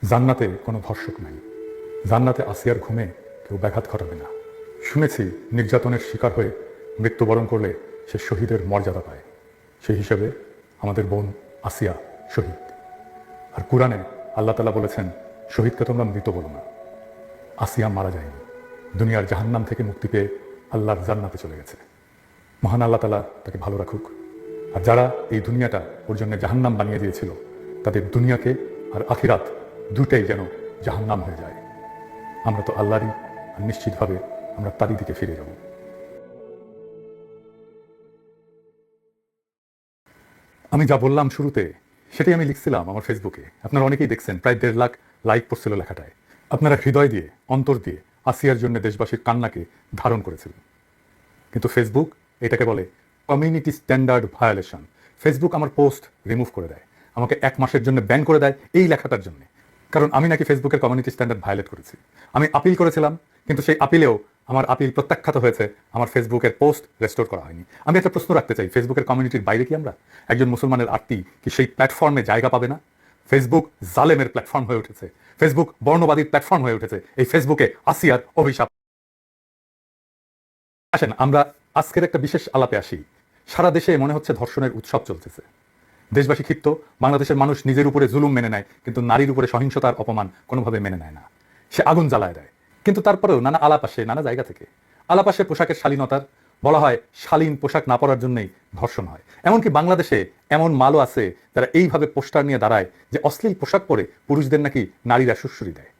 জান্নাতে কোনো ধর্ষক নাই, জান্নাতে আসিয়ার ঘুমে কেউ ব্যাঘাত ঘটাবে না। শুনেছি নির্যাতনের শিকার হয়ে মৃত্যুবরণ করলে সে শহীদের মর্যাদা পায়। সেই হিসেবে আমাদের বোন আসিয়া শহীদ। আর কুরআনে আল্লাহ তাআলা বলেছেন, শহীদকে তোমরা মৃত বলো না। আসিয়া মারা যায়নি, দুনিয়ার জাহান্নাম থেকে মুক্তি পেয়ে আল্লাহর জান্নাতে চলে গেছে। মহান আল্লাহ তাআলা তাকে ভালো রাখুক। আর যারা এই দুনিয়াটা ওর জন্য জাহান্নাম বানিয়ে দিয়েছিল, তাদের দুনিয়াকে আর আখিরাত দুটাই যেন জাহান্নাম হয়ে যায়। আমরা তো আল্লাহরই, আর নিশ্চিতভাবে আমরা তারই দিকে ফিরে যাব। আমি যা বললাম শুরুতে, সেটাই আমি লিখছিলাম আমার ফেসবুকে। আপনারা অনেকেই দেখছেন, প্রায় 1.5 লাখ লাইক পড়ছিল লেখাটায়। আপনারা হৃদয় দিয়ে, অন্তর দিয়ে আসিয়ার জন্য দেশবাসীর কান্নাকে ধারণ করেছিলেন। কিন্তু ফেসবুক এটাকে বলে কমিউনিটি স্ট্যান্ডার্ড ভায়োলেশন। ফেসবুক আমার পোস্ট রিমুভ করে দেয়, আমাকে 1 মাসের জন্য ব্যান করে দেয় এই লেখাটার জন্য। কারণ আমি নাকি ফেসবুকের কমিউনিটি স্ট্যান্ডার্ড ভায়োলেট করেছি। আমি আপিল করেছিলাম, কিন্তু সেই আপিলেও আমার আপিল প্রত্যাখ্যাত হয়েছে, আমার ফেসবুকের পোস্ট রেস্টোর করা হয়নি। আমি একটা প্রশ্ন রাখতে চাই, ফেসবুকের কমিউনিটির বাইরে কি আমরা? একজন মুসলমানের আত্মী কি সেই প্ল্যাটফর্মে জায়গা পাবে না? ফেসবুক জালেমের প্ল্যাটফর্ম হয়ে উঠেছে, ফেসবুক বর্ণবাদীর প্ল্যাটফর্ম হয়ে উঠেছে। এই ফেসবুকে আসিয়ার অভিশাপ। আসেন আমরা আজকের একটা বিশেষ আলাপে আসি। সারা দেশে মনে হচ্ছে ধর্ষণের উৎসব চলতেছে। দেশবাসী ক্ষিপ্ত, বাংলাদেশের মানুষ নিজের উপরে জুলুম মেনে নেয়, কিন্তু নারীর উপরে সহিংসতার অপমান কোনোভাবে মেনে নেয় না। সে আগুন জ্বালায় দেয়। কিন্তু তারপরেও নানা আলাপ আসে নানা জায়গা থেকে। আলাপ আসে পোশাকের শালীনতার, বলা হয় শালীন পোশাক না পরার জন্যই ধর্ষণ হয়। এমনকি বাংলাদেশে এমন মালও আছে যারা এইভাবে পোস্টার নিয়ে দাঁড়ায় যে অশ্লীল পোশাক পরে পুরুষদের নাকি নারীরা সুশ্রী দেয়।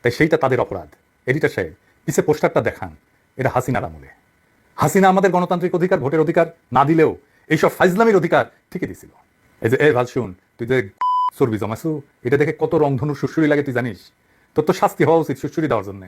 তাই সেইটা তাদের অপরাধ। এডিটর সাহেব, পিছে পোস্টারটা দেখান, এটা হাসিনার আমলে। হাসিনা আমাদের গণতান্ত্রিক অধিকার, ভোটের অধিকার না দিলেও এইসব ফাইজলামির অধিকার ঠিকই দিছিল। এই যে ভাল শুন, তুই যে চর্বি জমাসু, এটা দেখে কত রংধনুর সুশ্রী লাগে তুই জানিস? তোর তো শাস্তি হওয়া উচিত সুশ্রী দেওয়ার জন্য।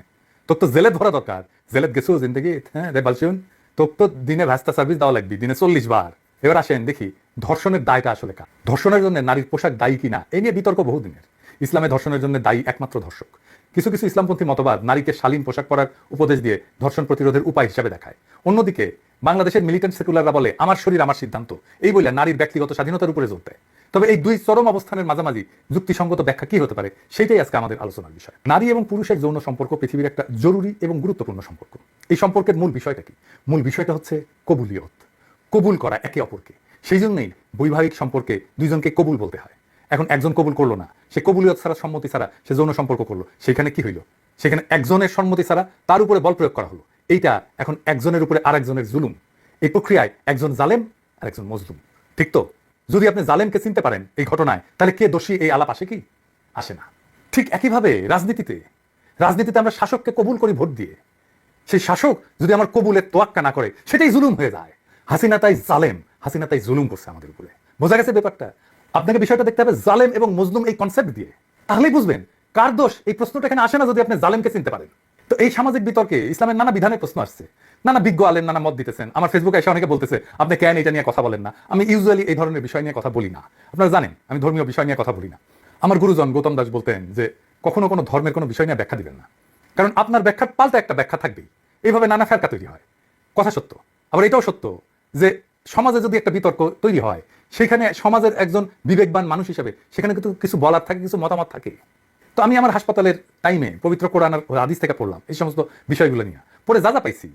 তোর তো জেলে ধরা দরকার। জেলেত গেছো জিন্দগি, হ্যাঁ রে ভাল শুন, তোর তো দিনে ভাস্তা সার্ভিস দেওয়া লাগবে, দিনে 40 বার। এবার আসেন দেখি ধর্ষণের দায়টা আসলে কার। ধর্ষণের জন্য নারীর পোশাক দায়ী কিনা এই নিয়ে বিতর্ক বহুদিনের। ইসলামে ধর্ষণের জন্য দায়ী একমাত্র ধর্ষক। কিছু কিছু ইসলামপন্থী মতবাদ নারীকে শালীন পোশাক পরার উপদেশ দিয়ে ধর্ষণ প্রতিরোধের উপায় হিসাবে দেখায়। অন্যদিকে বাংলাদেশের মিলিটেন্ট সেকুলাররা বলে আমার শরীর আমার সিদ্ধান্ত, এই বলে নারীর ব্যক্তিগত স্বাধীনতার উপরে জোর দেয়। তবে এই দুই চরম অবস্থানের মাঝামাঝি যুক্তিসঙ্গত ব্যাখ্যা কি হতে পারে, সেটাই আজকে আমাদের আলোচনার বিষয়। নারী এবং পুরুষের যৌন সম্পর্ক পৃথিবীর একটা জরুরি এবং গুরুত্বপূর্ণ সম্পর্ক। এই সম্পর্কের মূল বিষয়টা কি? মূল বিষয়টা হচ্ছে কবুলিয়ত, কবুল করা একে অপরকে। সেই জন্যই বৈবাহিক সম্পর্কে দুইজনকে কবুল বলতে হয়। এখন একজন কবুল করলো না, সে কবুলিয়ত ছাড়া, সম্মতি ছাড়া সে যৌন সম্পর্ক করলো, সেখানে কি হইল? সেখানে একজনের সম্মতি ছাড়া তার উপরে বল প্রয়োগ করা হলো। এইটা এখন একজনের উপরে আরেকজনের জুলুম। এই প্রক্রিয়ায় একজন জালেম আর একজন মজলুম। ঠিক তো? যদি আপনি জালেমকে চিনতে পারেন এই ঘটনায়, তাহলে কে দোষী এই আলাপ আসে কি? আসে না। ঠিক একইভাবে রাজনীতিতে আমরা শাসককে কবুল করি ভোট দিয়ে। সেই শাসক যদি আমার কবুলের তোয়াক্কা না করে, সেটাই জুলুম হয়ে যায়। হাসিনা তাই জালেম, হাসিনা তাই জুলুম করছে আমাদের উপরে। বোঝা গেছে ব্যাপারটা? আপনাকে বিষয়টা দেখতে হবে জালেম এবং মজলুম এই কনসেপ্ট দিয়ে, তাহলেই বুঝবেন কার দোষ। এই প্রশ্নটা এখানে আসে না যদি আপনি জালেমকে চিনতে পারেন। তো এই সামাজিক বিতর্কে ইসলামের নানা বিধানের প্রশ্ন আসছে, নানা বিজ্ঞ আলেম নানা মত দিতেছেন। আমার ফেসবুকে এসে অনেকে বলতেছে আপনি কেন এটা নিয়ে কথা বলেন না। আমি ইউজুয়ালি এই ধরনের বিষয় নিয়ে কথা বলি না। আপনারা জানেন আমি ধর্মীয় বিষয় নিয়ে কথা বলি না। আমার গুরুজন গৌতম দাস বলতেন যে কখনো কোনো ধর্মের কোনো বিষয় নিয়ে ব্যাখ্যা দিবেন না, কারণ আপনার ব্যাখ্যার পাল্টা একটা ব্যাখ্যা থাকবেই। এইভাবে নানা ফেরকা তৈরি হয়। কথা সত্য। আবার এটাও সত্য যে সমাজে যদি একটা বিতর্ক তৈরি হয়, সেখানে সমাজের একজন বিবেকবান মানুষ হিসেবে সেখানে কিন্তু কিছু বলার থাকে, কিছু মতামত থাকে। তো আমি আমার হাসপাতালের টাইমে পবিত্র কোরআন আর হাদিস থেকে পড়লাম এই সমস্ত বিষয়গুলো নিয়ে। পরে যা যা পাইছি,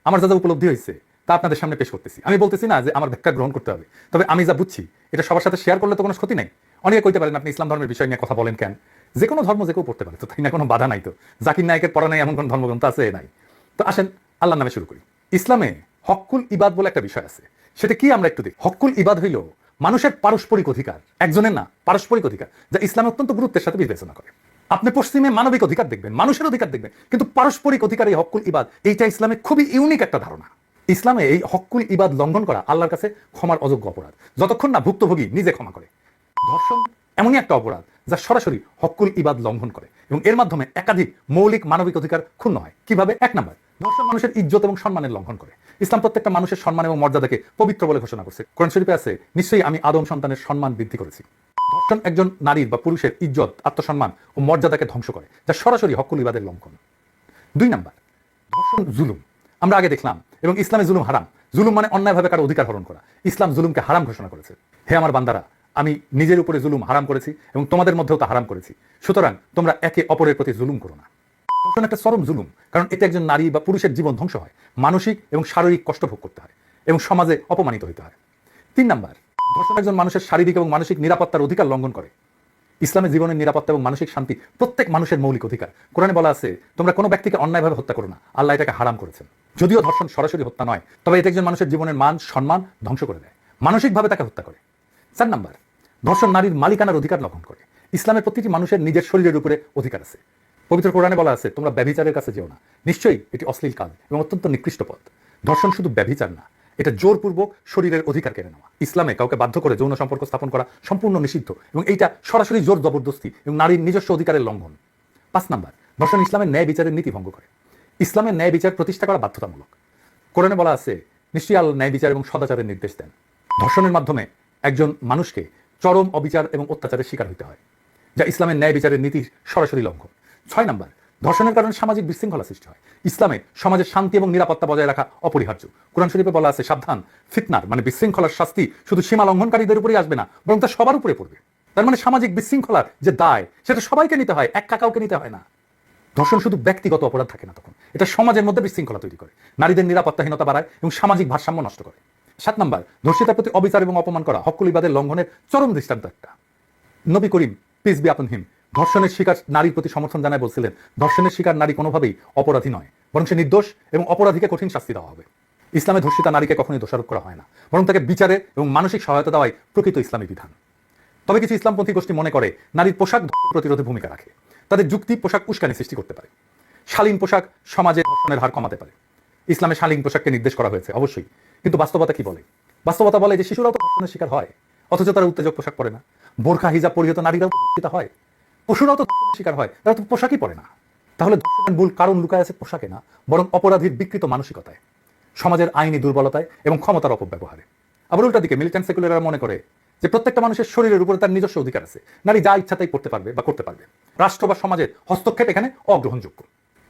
আমার যা যা উপলব্ধি হয়েছে, তা আপনাদের সামনে পেশ করতেছি। আমি বলতেছি না যে আমার ব্যাখ্যা গ্রহণ করতে হবে, তবে আমি যা বুঝছি এটা সবার সাথে শেয়ার করলে তো কোনো ক্ষতি নাই। অনেকে কইতে পারেন আপনি ইসলাম ধর্মের বিষয় নিয়ে কথা বলেন কেন? যে কোনো ধর্ম যে কেউ পড়তে পারে, তো তাই না? কোনো বাধা নাই তো। জাকির নায়কের পড়া নাই এমন কোন ধর্মগ্রন্থ আছে? নাই। তো আসেন আল্লাহর নামে শুরু করি। ইসলামে হক্কুল ইবাদ বলে একটা বিষয় আছে। সেটা কি আমরা একটু দেখি। হক্কুল ইবাদ হইল মানুষের পারস্পরিক অধিকার, একজনের না, পারস্পরিক অধিকার, যা ইসলাম অত্যন্ত গুরুত্বের সাথে বিবেচনা করে। আপনি পশ্চিমে মানবিক অধিকার দেখবেন, মানুষের অধিকার দেখবেন, কিন্তু পারস্পরিক অধিকার এই হক্কুল ইবাদ, এইটা ইসলামে খুবই ইউনিক একটা ধারণা। ইসলামে এই হক্কুল ইবাদ লঙ্ঘন করা আল্লাহর কাছে ক্ষমার অযোগ্য অপরাধ, যতক্ষণ না ভুক্তভোগী নিজে ক্ষমা করে। ধর্ষণ এমনই একটা অপরাধ যা সরাসরি হক্কুল ইবাদ লঙ্ঘন করে এবং এর মাধ্যমে একাধিক মৌলিক মানবিক অধিকার ক্ষুণ্ণ হয়। কিভাবে? 1 নাম্বার, ধর্ষণ মানুষের ইজ্জত এবং সম্মানের লঙ্ঘন করে। ইসলাম প্রত্যেকটা মানুষের সম্মান এবং মর্যাদাকে পবিত্র বলে ঘোষণা করছে। কোরআন শরীফে আছে, নিশ্চয়ই আমি আদম সন্তানের সম্মান বৃদ্ধি করেছি। ধর্ষণ একজন নারীর বা পুরুষের ইজ্জত, আত্মসম্মান ও মর্যাদাকে ধ্বংস করে, যা সরাসরি হক্কুল ইবাদের লঙ্ঘন। 2 নাম্বার, ধর্ষণ জুলুম। আমরা আগে দেখলাম, এবং ইসলামে জুলুম হারাম। জুলুম মানে অন্যায়ভাবে কারো অধিকার হরণ করা। ইসলাম জুলুমকে হারাম ঘোষণা করেছে। হে আমার বান্দারা, আমি নিজের উপরে জুলুম হারাম করেছি এবং তোমাদের মধ্যেও তা হারাম করেছি, সুতরাং তোমরা একে অপরের প্রতি জুলুম করো না। ধর্ষণ একটা চরম জুলুম, কারণ এতে একজন নারী বা পুরুষের জীবন ধ্বংস হয়, মানসিক এবং শারীরিক কষ্ট ভোগ করতে হয় এবং সমাজে অপমানিত হতে হয়। 3 নাম্বার, ধর্ষণ একজন মানুষের শারীরিক এবং মানসিক নিরাপত্তার অধিকার লঙ্ঘন করে। ইসলামে জীবনের নিরাপত্তা এবং মানসিক শান্তি প্রত্যেক মানুষের মৌলিক অধিকার। কোরআনে বলা আছে, তোমরা কোনো ব্যক্তিকে অন্যায়ভাবে হত্যা করো না, আল্লাহ এটাকে হারাম করেছেন। যদিও ধর্ষণ সরাসরি হত্যা নয়, তবে এটা একজন মানুষের জীবনের মান সম্মান ধ্বংস করে দেয়, মানসিকভাবে তাকে হত্যা করে। 4 নাম্বার, ধর্ষণ নারীর মালিকানার অধিকার লঙ্ঘন করে। ইসলামের প্রতিটি মানুষের নিজের শরীরের উপরে অধিকার আছে। পবিত্র কোরআনে বলা আছে, তোমরা ব্যভিচারের কাছে যেও না, নিশ্চয়ই এটি অশ্লীল কাজ এবং অত্যন্ত নিকৃষ্ট পথ। ধর্ষণ শুধু ব্যভিচার না, এটা জোরপূর্বক শরীরের অধিকার কেড়ে নেওয়া। ইসলামে কাউকে বাধ্য করে যৌন সম্পর্ক স্থাপন করা সম্পূর্ণ নিষিদ্ধ এবং এইটা সরাসরি জোর জবরদস্তি এবং নারীর নিজস্ব অধিকারের লঙ্ঘন। 5 নাম্বার, ধর্ষণ ইসলামের ন্যায় বিচারের নীতি ভঙ্গ করে। ইসলামের ন্যায় বিচার প্রতিষ্ঠা করা বাধ্যতামূলক। কোরআনে বলা আছে, নিশ্চয়ই আল্লাহ ন্যায় বিচার এবং সদাচারের নির্দেশ দেন। ধর্ষণের মাধ্যমে একজন মানুষকে চরম অবিচার এবং অত্যাচারের শিকার হতে হয়, যা ইসলামের ন্যায় বিচারের নীতির সরাসরি লঙ্ঘন। 6 নাম্বার, ধর্ষণের কারণে সামাজিক বিশৃঙ্খলা সৃষ্টি হয়। ইসলামে সমাজের শান্তি এবং নিরাপত্তা বজায় রাখা অপরিহার্য। কোরআন শরীফে বলা আছে, সাবধান, ফিতনার মানে বিশৃঙ্খলার শাস্তি শুধু সীমা লঙ্ঘনকারীদের উপরেই আসবে না, বরং তা সবার উপরে পড়বে। তার মানে সামাজিক বিশৃঙ্খলার যে দায়, সেটা সবাইকে নিতে হয়, একা কাউকে নিতে হয় না। ধর্ষণ শুধু ব্যক্তিগত অপরাধ থাকে না, তখন এটা সমাজের মধ্যে বিশৃঙ্খলা তৈরি করে, নারীদের নিরাপত্তাহীনতা বাড়ায় এবং সামাজিক ভারসাম্য নষ্ট করে। 7 নাম্বার, ধর্ষিতার প্রতি অবিচার এবং অপমান করা হক্কুল ইবাদের লঙ্ঘনের চরম দৃষ্টান্ত একটা। নবী করিম পিস বি আপন হিম ধর্ষণের শিকার নারীর প্রতি সমর্থন জানায় বলছিলেন, ধর্ষণের শিকার নারী কোনোভাবেই অপরাধী নয়, বরং সে নির্দোষ এবং অপরাধীকে কঠিন শাস্তি দেওয়া হবে। ইসলামে ধর্ষিতা নারীকে কখনোই দোষারোপ করা হয় না, বরং তাকে বিচারে এবং মানসিক সহায়তা দেওয়াই প্রকৃত ইসলামী বিধান। তবে কিছু ইসলামপন্থী গোষ্ঠী মনে করে নারীর পোশাক প্রতিরোধে ভূমিকা রাখে। তাদের যুক্তি, পোশাক উস্কানি সৃষ্টি করতে পারে। শালীন পোশাক সমাজে ধর্ষণের হার কমাতে পারে। ইসলামে শালীন পোশাককে নির্দেশ করা হয়েছে অবশ্যই, কিন্তু বাস্তবতা কি বলে? বাস্তবতা বলে যে শিশুরাও তো ধর্ষণের শিকার হয়, অথচ তারা উত্তেজক পোশাক পরে না। বোরখা হিজাব পরিহিত নারীরাও ধর্ষিত হয়, পশুরাও তো ধর্ষণের শিকার হয়, তারা তো পোশাকই পরে না। তাহলে ধর্ষণের মূল কারণ লুকায় আছে পোশাকে না, বরং অপরাধীর বিকৃত মানসিকতায়, সমাজের আইনি দুর্বলতায় এবং ক্ষমতার অপব্যবহারে। আবার উল্টা দিকে মিলিটেন্ট সেকুলাররা মনে করে যে প্রত্যেকটা মানুষের শরীরের উপরে তার নিজস্ব অধিকার আছে, নারী যা ইচ্ছা তাই পড়তে পারবে বা করতে পারবে, রাষ্ট্র বা সমাজের হস্তক্ষেপ এখানে অগ্রহণযোগ্য।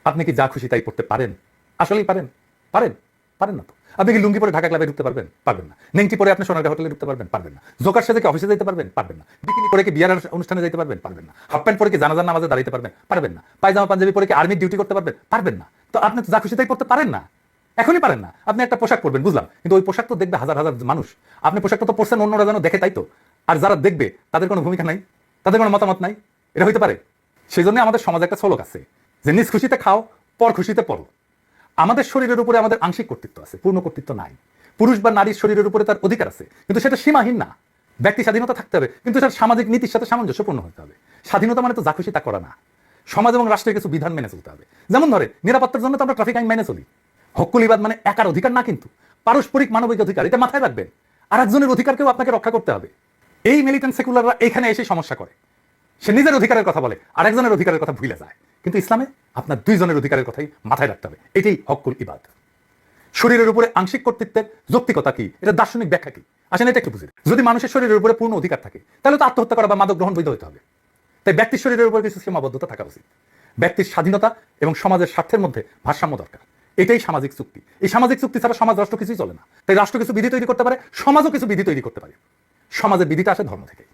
আপনি কি যা খুশি তাই পড়তে পারেন? আসলেই পারেন? পারেন? পারেন না তো। আপনি কি লুঙ্গি পরে ঢাকা ক্লাবে ঢুকতে পারবেন? পারবেন না। নেংটি পরে আপনি সোনারগাঁ হোটেলে ঢুকতে পারবেন? পারবেন না। জোকার সাথে কি অফিসে যেতে পারবেন? পারবেন না। বিকিনি পরে কি বিয়ার অনুষ্ঠানে যেতে পারবেন? পারবেন না। হাফ প্যান্ট পরে কি জানাজার নামাজে দাঁড়াতে পারবেন? পারবেন না। পায়জামা পাঞ্জাবি পরে কি আর্মির ডিউটি করতে পারবেন? পারবেন না। তো আপনি তো যা খুশি তাই পড়তে পারেন না, এখনই পারেন না। আপনি একটা পোশাক পরবেন, বুঝলাম, কিন্তু ওই পোশাক তো দেখবে হাজার হাজার মানুষ। আপনি পোশাকটা তো পরছেন অন্যরা যেন দেখে, তাই তো। আর যারা দেখবে তাদের কোনো ভূমিকা নাই, তাদের কোনো মতামত নাই, এটা হইতে পারে? সেই জন্য আমাদের সমাজে একটা শ্লোক আছে যে নিজ খুশিতে খাও, পর খুশিতে পড়ো। আমাদের শরীরের উপরে আমাদের আংশিক কর্তৃত্ব আছে, পূর্ণ কর্তৃত্ব নাই। পুরুষ বা নারীর শরীরের উপরে তার অধিকার আছে, কিন্তু সেটা সীমাহীন না। ব্যক্তি স্বাধীনতা থাকতে হবে, কিন্তু সেটা সামাজিক নীতির সাথে সামঞ্জস্যপূর্ণ হতে হবে। স্বাধীনতা মানে তো যা খুশি তা করা না, সমাজ এবং রাষ্ট্রের কিছু বিধান মেনে চলতে হবে। যেমন ধরে নিরাপত্তার জন্য তো আমরা ট্রাফিক আইন মেনে চলি। হক্কুল ইবাদ মানে একার অধিকার না, কিন্তু পারস্পরিক মানবিক অধিকার, এটা মাথায় রাখবেন। আর একজনের অধিকারকেও আপনাকে রক্ষা করতে হবে। এই মিলিটেন্ট সেকুলাররা এখানে এসে সমস্যা করে, সে নিজের অধিকারের কথা বলে আর একজনের অধিকারের কথা ভুলে যায়। কিন্তু ইসলামে আপনার দুইজনের অধিকারের কথাই মাথায় রাখতে হবে, এটাই হক্কুল ইবাদ। শরীরের উপরে আংশিক কর্তৃত্বের যৌক্তিকতা কি, এটা দার্শনিক ব্যাখ্যা কি, আসেন এটা একটু বুঝি। যদি মানুষের শরীরের উপরে পূর্ণ অধিকার থাকে, তাহলে তো আত্মহত্যা করা বা মাদক গ্রহণ বৈধ হতে হবে। তাই ব্যক্তির শরীরের উপরে কিছু সীমাবদ্ধতা থাকা উচিত। ব্যক্তির স্বাধীনতা এবং সমাজের স্বার্থের মধ্যে ভারসাম্য দরকার, এটাই সামাজিক চুক্তি। এই সামাজিক চুক্তি ছাড়া সমাজ রাষ্ট্র কিছুই চলে না। তাই রাষ্ট্র কিছু বিধি তৈরি করতে পারে, সমাজও কিছু বিধি তৈরি করতে পারে। সমাজের বিধিটা আসে ধর্ম থেকে।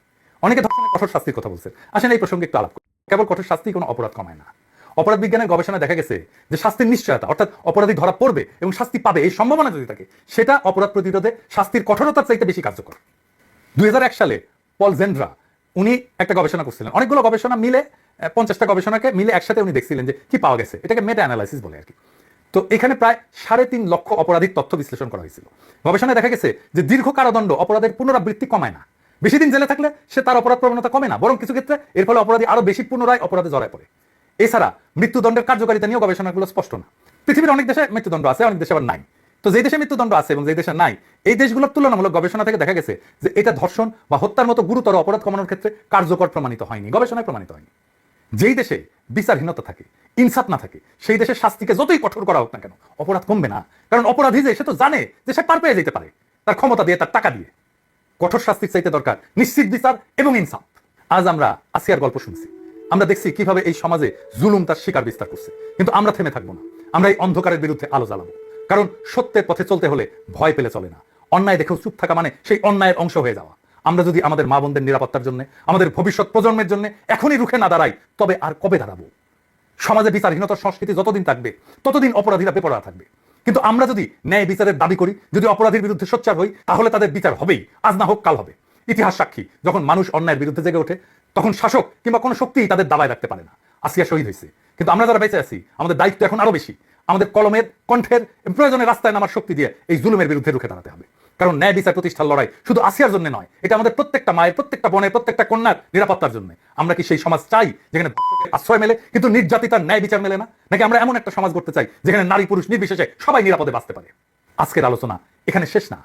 অনেকে ধর্ষণের কঠোর শাস্তির কথা বলছে, আসেন এই প্রসঙ্গে একটু আলাপ করি। কেবল কঠোর শাস্তি কোনো অপরাধ কমায় না। অপরাধ বিজ্ঞানের গবেষণায় দেখা গেছে যে শাস্তির নিশ্চয়তা, অর্থাৎ অপরাধী ধরা পড়বে এবং শাস্তি পাবে এই সম্ভাবনা যদি থাকে, সেটা অপরাধ প্রতিরোধে শাস্তির কঠোরতার চাইতে বেশি কার্যকর। 2001 সালে পল জেন্ড্রা উনি একটা গবেষণা করছিলেন, অনেকগুলো গবেষণা মিলে 50টা গবেষণাকে মিলে একসাথে উনি দেখছিলেন যে কি পাওয়া গেছে, এটাকে মেটা অ্যানালাইসিস বলে আর কি। তো এখানে প্রায় 3.5 লক্ষ অপরাধীর তথ্য বিশ্লেষণ করা হয়েছিল। গবেষণায় দেখা গেছে যে দীর্ঘ কারাদণ্ড অপরাধের পুনরাবৃত্তি কমায় না। বেশি দিন জেলে থাকলে সে তার অপরাধ প্রবণতা কমে না, বরং কিছু ক্ষেত্রে এর ফলে অপরাধী আরো বেশি পুনরায় অপরাধে জড়ায় পড়ে। এছাড়া মৃত্যুদণ্ডের কার্যকারিতা নিয়েও গবেষণাগুলো স্পষ্ট না। পৃথিবীর অনেক দেশে মৃত্যুদণ্ড আছে, অনেক দেশে আবার নাই। তো যে দেশে মৃত্যুদণ্ড আছে এবং যে দেশে নাই, এই দেশগুলোর তুলনামূলক গবেষণা থেকে দেখা গেছে যে এটা ধর্ষণ বা হত্যার মতো গুরুতর অপরাধ কমানোর ক্ষেত্রে কার্যকর প্রমাণিত হয়নি, গবেষণায় প্রমাণিত হয়নি। যেই দেশে বিচারহীনতা থাকে, ইনসাফ না থাকে, সেই দেশের শাস্তিকে যতই কঠোর করা হোক না কেন, অপরাধ কমবে না। কারণ অপরাধী যে সে তো জানে যে সে পার পেয়ে যেতে পারে, তার ক্ষমতা দিয়ে, তার টাকা দিয়ে। কঠোর শাস্তির চাইতে দরকার নিশ্চিত বিচার এবং ইনসাফ। আজ আমরা আসিয়ার গল্প শুনছি, আমরা দেখছি কিভাবে এই সমাজে জুলুম তার শিকার বিস্তার করছে, কিন্তু আমরা থেমে থাকবো না। আমরা এই অন্ধকারের বিরুদ্ধে আলো জ্বালাবো, কারণ সত্যের পথে চলতে হলে ভয় পেলে চলে না। অন্যায় দেখেও চুপ থাকা মানে সেই অন্যায়ের অংশ হয়ে যাওয়া। আমরা যদি আমাদের মা বোনদের নিরাপত্তার জন্য, আমাদের ভবিষ্যৎ প্রজন্মের জন্য এখনই রুখে না দাঁড়াই, তবে আর কবে দাঁড়াবো? সমাজে বিচারহীনতার সংস্কৃতি যতদিন থাকবে ততদিন অপরাধীরা বেপরোয়া থাকবে। কিন্তু আমরা যদি ন্যায় বিচারের দাবি করি, যদি অপরাধীর বিরুদ্ধে সোচ্চার হই, তাহলে তাদের বিচার হবেই, আজ না হোক কাল হবে। ইতিহাস সাক্ষী, যখন মানুষ অন্যায়ের বিরুদ্ধে জেগে ওঠে, তখন শাসক কিংবা কোনো শক্তিই তাদের দাবায় রাখতে পারে না। আসিয়া শহীদ হয়েছে, কিন্তু আমরা যারা বেঁচে আছি, আমাদের দায়িত্ব এখন আরো বেশি। আমাদের কলমের, কণ্ঠের, প্রয়োজনে রাস্তায় নামার শক্তি দিয়ে এই জুলুমের বিরুদ্ধে রুখে দাঁড়াতে হবে। কারণ ন্যায় বিচার প্রতিষ্ঠার লড়াই শুধু আসিয়ার জন্য নয়, এটা আমাদের প্রত্যেকটা মায়ের, প্রত্যেকটা বোনের, প্রত্যেকটা কন্যার নিরাপত্তার জন্য। আমরা কি সেই সমাজ চাই যেখানে আশ্রয় মেলে কিন্তু নির্যাতিতার ন্যায় বিচার মেলে না? নাকি আমরা এমন একটা সমাজ করতে চাই যেখানে নারী পুরুষ নির্বিশেষে সবাই নিরাপদে বাঁচতে পারে? আজকের আলোচনা এখানে শেষ না,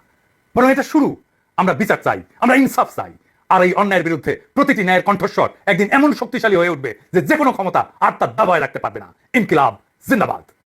বরং এটা শুরু। আমরা বিচার চাই, আমরা ইনসাফ চাই। আর এই অন্যায়ের বিরুদ্ধে প্রতিটি ন্যায়ের কণ্ঠস্বর একদিন এমন শক্তিশালী হয়ে উঠবে যে কোনো ক্ষমতা আর তার দাবায় রাখতে পারবে না। ইনকিলাব জিন্দাবাদ।